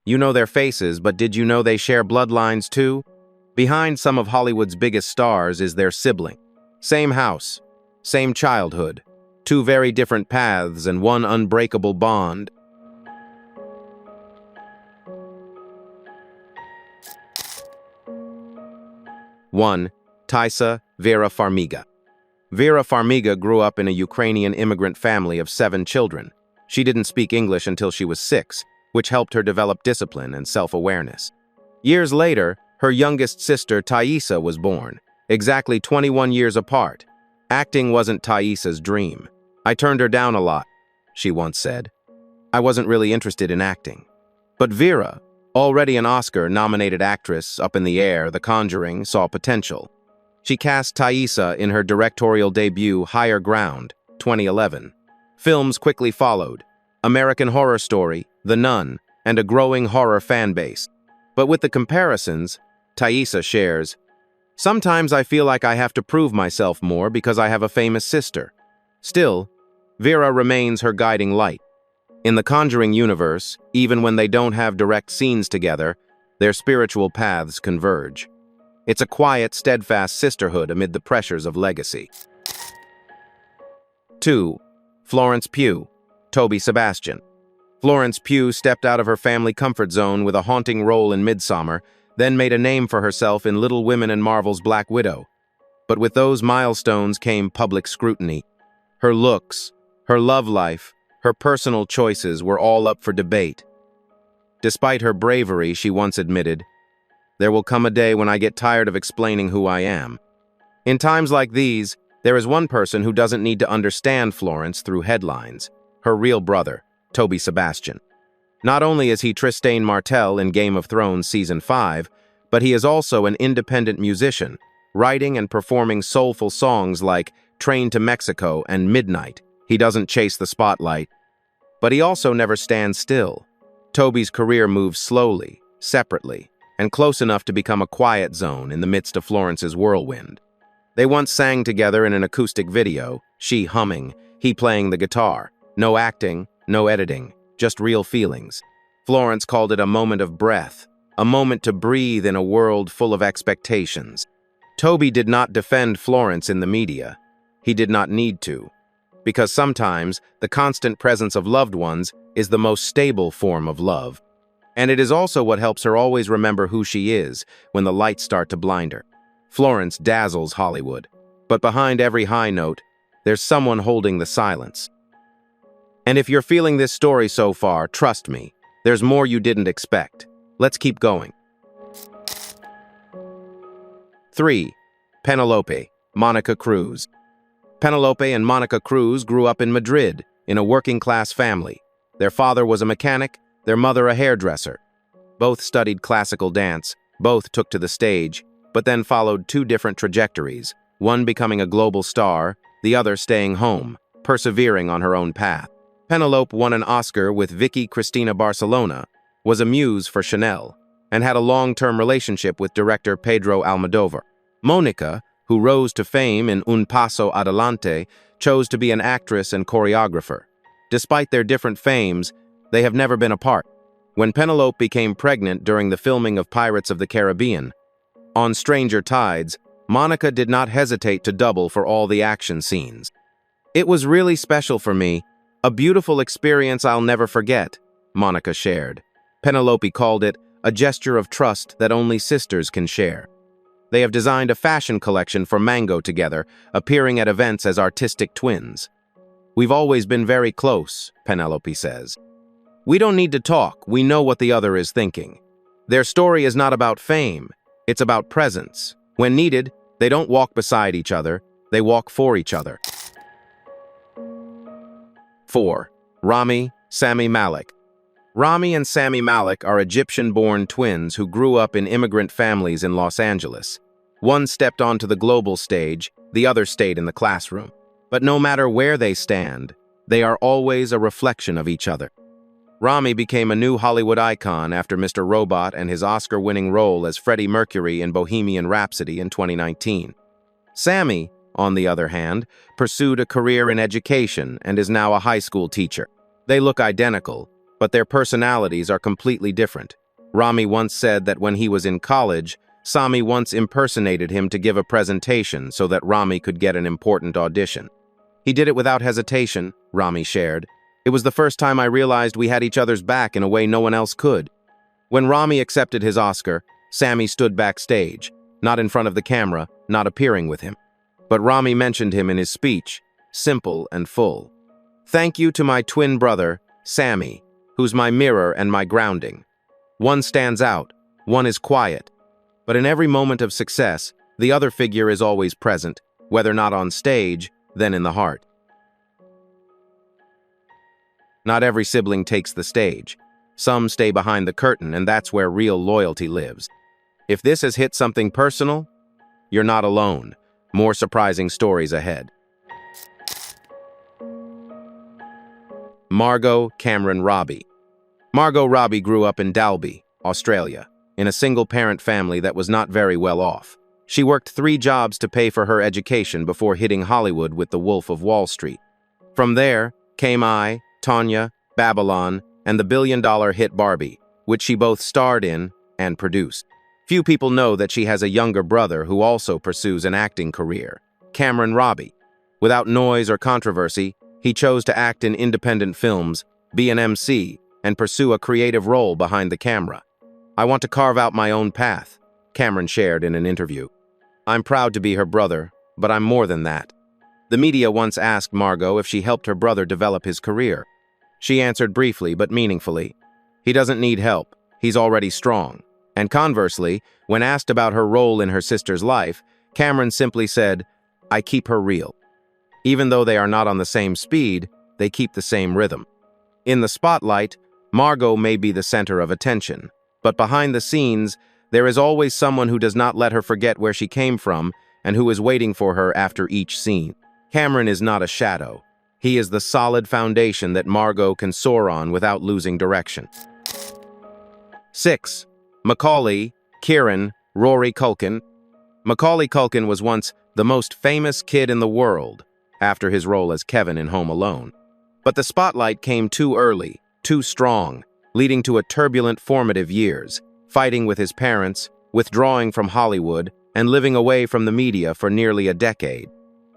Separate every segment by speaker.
Speaker 1: You know their faces, but did you know they share bloodlines too? Behind some of Hollywood's biggest stars is their sibling. Same house, same childhood, two very different paths and one unbreakable bond. One, Taissa Vera Farmiga. Vera Farmiga grew up in a Ukrainian immigrant family of 7 children. She didn't speak English until she was 6, which helped her develop discipline and self-awareness. Years later, her youngest sister Taissa was born, exactly 21 years apart. Acting wasn't Taissa's dream. "I turned her down a lot," she once said. "I wasn't really interested in acting." But Vera, already an Oscar-nominated actress up in the air, The Conjuring, saw potential. She cast Taissa in her directorial debut Higher Ground, 2011. Films quickly followed: American Horror Story, The Nun, and a growing horror fan base. But with the comparisons, Taissa shares, "Sometimes I feel like I have to prove myself more because I have a famous sister." Still, Vera remains her guiding light. In the Conjuring universe, even when they don't have direct scenes together, their spiritual paths converge. It's a quiet, steadfast sisterhood amid the pressures of legacy. 2. Florence Pugh, Toby Sebastian. Florence Pugh stepped out of her family comfort zone with a haunting role in Midsommar, then made a name for herself in Little Women and Marvel's Black Widow. But with those milestones came public scrutiny. Her looks, her love life, her personal choices were all up for debate. Despite her bravery, she once admitted, "There will come a day when I get tired of explaining who I am." In times like these, there is one person who doesn't need to understand Florence through headlines: her real brother, Toby Sebastian. Not only is he Tristain Martell in Game of Thrones Season 5, but he is also an independent musician, writing and performing soulful songs like Train to Mexico and Midnight. He doesn't chase the spotlight, but he also never stands still. Toby's career moves slowly, separately, and close enough to become a quiet zone in the midst of Florence's whirlwind. They once sang together in an acoustic video, she humming, he playing the guitar. No acting, no editing, just real feelings. Florence called it a moment of breath, a moment to breathe in a world full of expectations. Toby did not defend Florence in the media. He did not need to, because sometimes the constant presence of loved ones is the most stable form of love. And it is also what helps her always remember who she is when the lights start to blind her. Florence dazzles Hollywood, but behind every high note, there's someone holding the silence. And if you're feeling this story so far, trust me, there's more you didn't expect. Let's keep going. 3. Penélope, Mónica Cruz. Penélope and Mónica Cruz grew up in Madrid, in a working-class family. Their father was a mechanic, their mother a hairdresser. Both studied classical dance, both took to the stage, but then followed 2 different trajectories, one becoming a global star, the other staying home, persevering on her own path. Penélope won an Oscar with Vicky Cristina Barcelona, was a muse for Chanel, and had a long-term relationship with director Pedro Almodóvar. Mónica, who rose to fame in Un Paso Adelante, chose to be an actress and choreographer. Despite their different fames, they have never been apart. When Penélope became pregnant during the filming of Pirates of the Caribbean, on Stranger Tides, Mónica did not hesitate to double for all the action scenes. "It was really special for me, a beautiful experience I'll never forget," Mónica shared. Penélope called it a gesture of trust that only sisters can share. They have designed a fashion collection for Mango together, appearing at events as artistic twins. "We've always been very close," Penélope says. "We don't need to talk, we know what the other is thinking." Their story is not about fame, it's about presence. When needed, they don't walk beside each other, they walk for each other. 4. Rami, Sami Malek. Rami and Sami Malek are Egyptian-born twins who grew up in immigrant families in Los Angeles. One stepped onto the global stage, the other stayed in the classroom. But no matter where they stand, they are always a reflection of each other. Rami became a new Hollywood icon after Mr. Robot and his Oscar-winning role as Freddie Mercury in Bohemian Rhapsody in 2019. Sami, on the other hand, pursued a career in education and is now a high school teacher. They look identical, but their personalities are completely different. Rami once said that when he was in college, Sami once impersonated him to give a presentation so that Rami could get an important audition. He did it without hesitation, Rami shared. It was the first time I realized we had each other's back in a way no one else could. When Rami accepted his Oscar, Sami stood backstage, not in front of the camera, not appearing with him. But Rami mentioned him in his speech, simple and full. Thank you to my twin brother, Sami, who's my mirror and my grounding. One stands out, one is quiet. But in every moment of success, the other figure is always present, whether not on stage, then in the heart. Not every sibling takes the stage. Some stay behind the curtain, and that's where real loyalty lives. If this has hit something personal, you're not alone. More surprising stories ahead. Margot Cameron Robbie. Margot Robbie grew up in Dalby, Australia, in a single-parent family that was not very well off. She worked 3 jobs to pay for her education before hitting Hollywood with The Wolf of Wall Street. From there came I, Tanya, Babylon, and the billion-dollar hit Barbie, which she both starred in and produced. Few people know that she has a younger brother who also pursues an acting career, Cameron Robbie. Without noise or controversy, he chose to act in independent films, be an MC, and pursue a creative role behind the camera. I want to carve out my own path, Cameron shared in an interview. I'm proud to be her brother, but I'm more than that. The media once asked Margot if she helped her brother develop his career. She answered briefly but meaningfully, he doesn't need help, he's already strong. And conversely, when asked about her role in her sister's life, Cameron simply said, I keep her real. Even though they are not on the same speed, they keep the same rhythm. In the spotlight, Margot may be the center of attention, but behind the scenes, there is always someone who does not let her forget where she came from and who is waiting for her after each scene. Cameron is not a shadow. He is the solid foundation that Margot can soar on without losing direction. 6. Macaulay, Kieran, Rory Culkin. Macaulay Culkin was once the most famous kid in the world after his role as Kevin in Home Alone. But the spotlight came too early, too strong, leading to a turbulent formative years, fighting with his parents, withdrawing from Hollywood, and living away from the media for nearly a decade.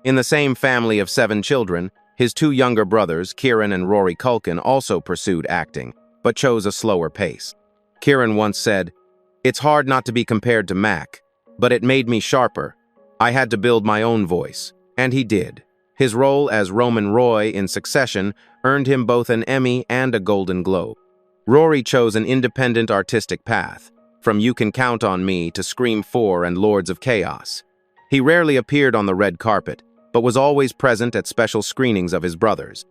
Speaker 1: In the same family of 7 children, his 2 younger brothers, Kieran and Rory Culkin, also pursued acting, but chose a slower pace. Kieran once said, "It's hard not to be compared to Mac, but it made me sharper. I had to build my own voice." And he did. His role as Roman Roy in Succession earned him both an Emmy and a Golden Globe. Rory chose an independent artistic path, from You Can Count on Me to Scream 4 and Lords of Chaos. He rarely appeared on the red carpet, but was always present at special screenings of his brothers.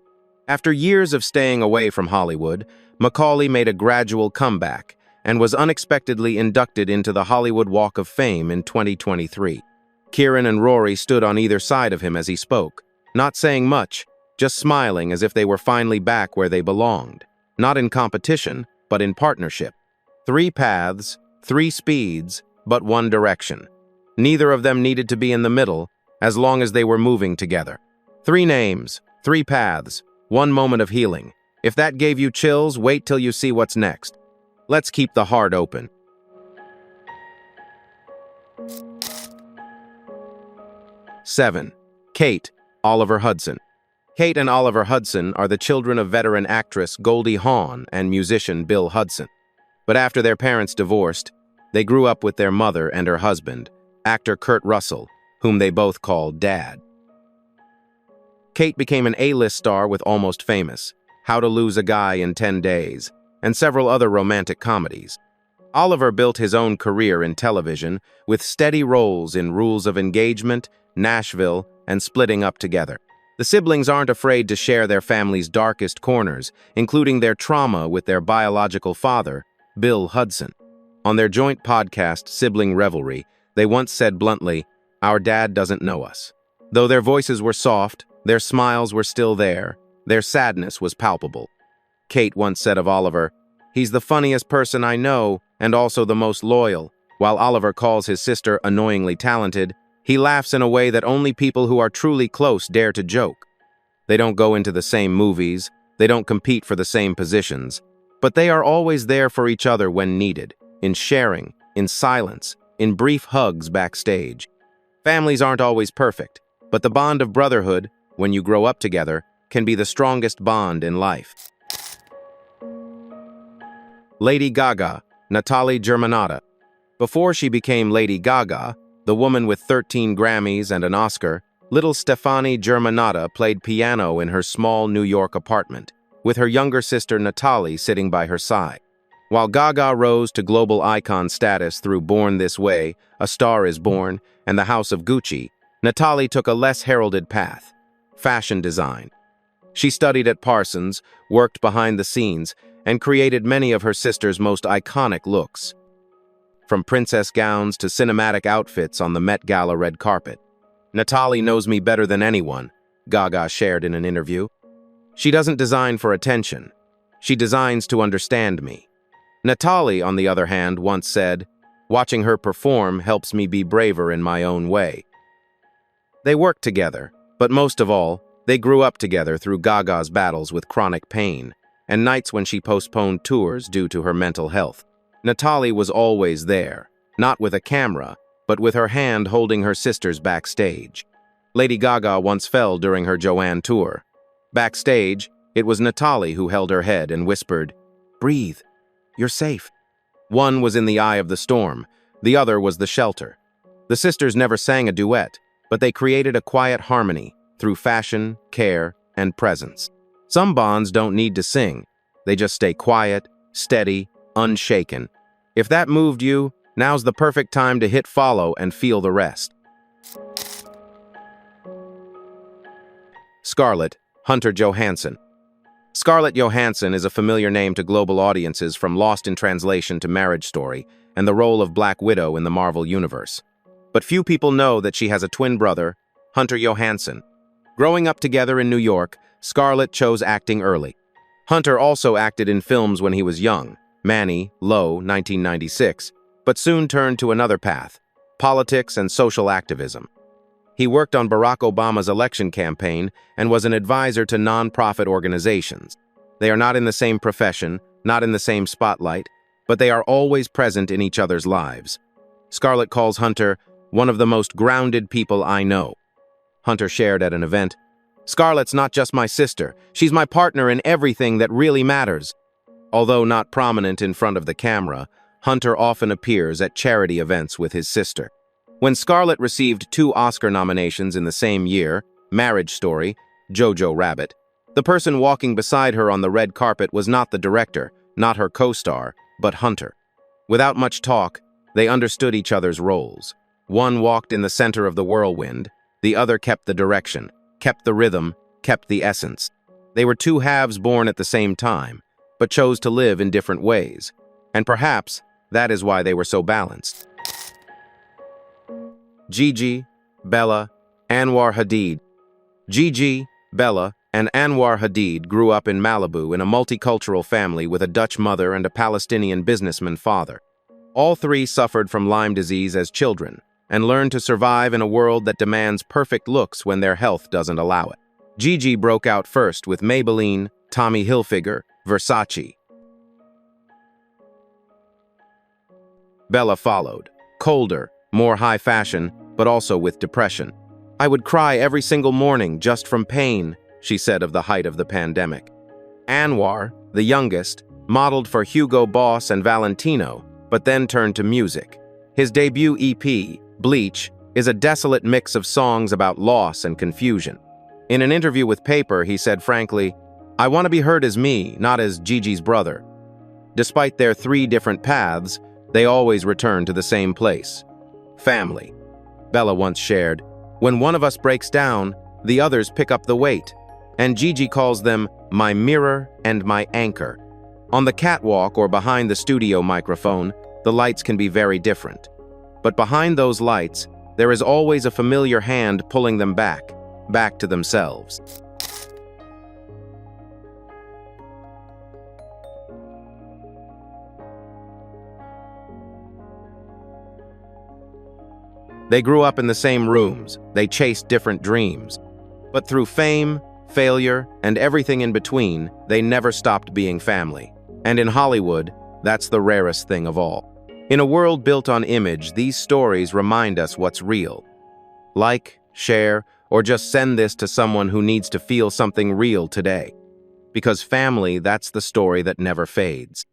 Speaker 1: After years of staying away from Hollywood, Macaulay made a gradual comeback and was unexpectedly inducted into the Hollywood Walk of Fame in 2023. Kieran and Rory stood on either side of him as he spoke, not saying much, just smiling as if they were finally back where they belonged. Not in competition, but in partnership. 3 paths, 3 speeds, but 1 direction. Neither of them needed to be in the middle, as long as they were moving together. 3 names, 3 paths, 1 moment of healing. If that gave you chills, wait till you see what's next. Let's keep the heart open. 7. Kate, Oliver Hudson. Kate and Oliver Hudson are the children of veteran actress Goldie Hawn and musician Bill Hudson. But after their parents divorced, they grew up with their mother and her husband, actor Kurt Russell, whom they both called Dad. Kate became an A-list star with Almost Famous, How to Lose a Guy in 10 Days, and several other romantic comedies. Oliver built his own career in television with steady roles in Rules of Engagement, Nashville, and Splitting Up Together. The siblings aren't afraid to share their family's darkest corners, including their trauma with their biological father, Bill Hudson. On their joint podcast, Sibling Revelry, they once said bluntly, "Our dad doesn't know us." Though their voices were soft, their smiles were still there, their sadness was palpable. Kate once said of Oliver, "He's the funniest person I know, and also the most loyal." While Oliver calls his sister annoyingly talented, he laughs in a way that only people who are truly close dare to joke. They don't go into the same movies, they don't compete for the same positions, But they are always there for each other when needed, in sharing, in silence, in brief hugs backstage. Families aren't always perfect, but the bond of brotherhood, when you grow up together, can be the strongest bond in life. Lady Gaga, Natalie Germanata. Before she became Lady Gaga, the woman with 13 Grammys and an Oscar, little Stefani Germanata played piano in her small New York apartment, with her younger sister Natalie sitting by her side. While Gaga rose to global icon status through Born This Way, A Star Is Born, and The House of Gucci, Natalie took a less heralded path: fashion design. She studied at Parsons, worked behind the scenes, and created many of her sister's most iconic looks. From princess gowns to cinematic outfits on the Met Gala red carpet. "Natalie knows me better than anyone," Gaga shared in an interview. "She doesn't design for attention. She designs to understand me." Natalie, on the other hand, once said, "Watching her perform helps me be braver in my own way." They worked together, but most of all, they grew up together through Gaga's battles with chronic pain and nights when she postponed tours due to her mental health. Natalie was always there, not with a camera, but with her hand holding her sisters backstage. Lady Gaga once fell during her Joanne tour. Backstage, it was Natalie who held her head and whispered, "Breathe. You're safe." One was in the eye of the storm, the other was the shelter. The sisters never sang a duet, but they created a quiet harmony through fashion, care, and presence. Some bonds don't need to sing. They just stay quiet, steady, unshaken. If that moved you, now's the perfect time to hit follow and feel the rest. Scarlett, Hunter Johansson. Scarlett Johansson is a familiar name to global audiences from Lost in Translation to Marriage Story and the role of Black Widow in the Marvel Universe. But few people know that she has a twin brother, Hunter Johansson. Growing up together in New York, Scarlett chose acting early. Hunter also acted in films when he was young, Manny, Low, 1996, but soon turned to another path, politics and social activism. He worked on Barack Obama's election campaign and was an advisor to non-profit organizations. They are not in the same profession, not in the same spotlight, but they are always present in each other's lives. Scarlett calls Hunter one of the most grounded people I know. Hunter shared at an event, "Scarlett's not just my sister, she's my partner in everything that really matters." Although not prominent in front of the camera, Hunter often appears at charity events with his sister. When Scarlett received 2 Oscar nominations in the same year, Marriage Story, Jojo Rabbit, the person walking beside her on the red carpet was not the director, not her co-star, but Hunter. Without much talk, they understood each other's roles. One walked in the center of the whirlwind, the other kept the direction, kept the rhythm, kept the essence. They were 2 halves born at the same time, but chose to live in different ways. And perhaps that is why they were so balanced. Gigi, Bella, Anwar Hadid. Gigi, Bella, and Anwar Hadid grew up in Malibu in a multicultural family with a Dutch mother and a Palestinian businessman father. All 3 suffered from Lyme disease as children and learned to survive in a world that demands perfect looks when their health doesn't allow it. Gigi broke out first with Maybelline, Tommy Hilfiger, Versace. Bella followed, colder, more high fashion, but also with depression. "I would cry every single morning just from pain," she said of the height of the pandemic. Anwar, the youngest, modeled for Hugo Boss and Valentino, but then turned to music. His debut EP, Bleach, is a desolate mix of songs about loss and confusion. In an interview with Paper, he said frankly, "I want to be heard as me, not as Gigi's brother." Despite their 3 different paths, they always return to the same place: family. Bella once shared, "When one of us breaks down, the others pick up the weight." And Gigi calls them my mirror and my anchor. On the catwalk or behind the studio microphone, the lights can be very different. But behind those lights, there is always a familiar hand pulling them back to themselves. They grew up in the same rooms, they chased different dreams. But through fame, failure, and everything in between, they never stopped being family. And in Hollywood, that's the rarest thing of all. In a world built on image, these stories remind us what's real. Like, share, or just send this to someone who needs to feel something real today. Because family, that's the story that never fades.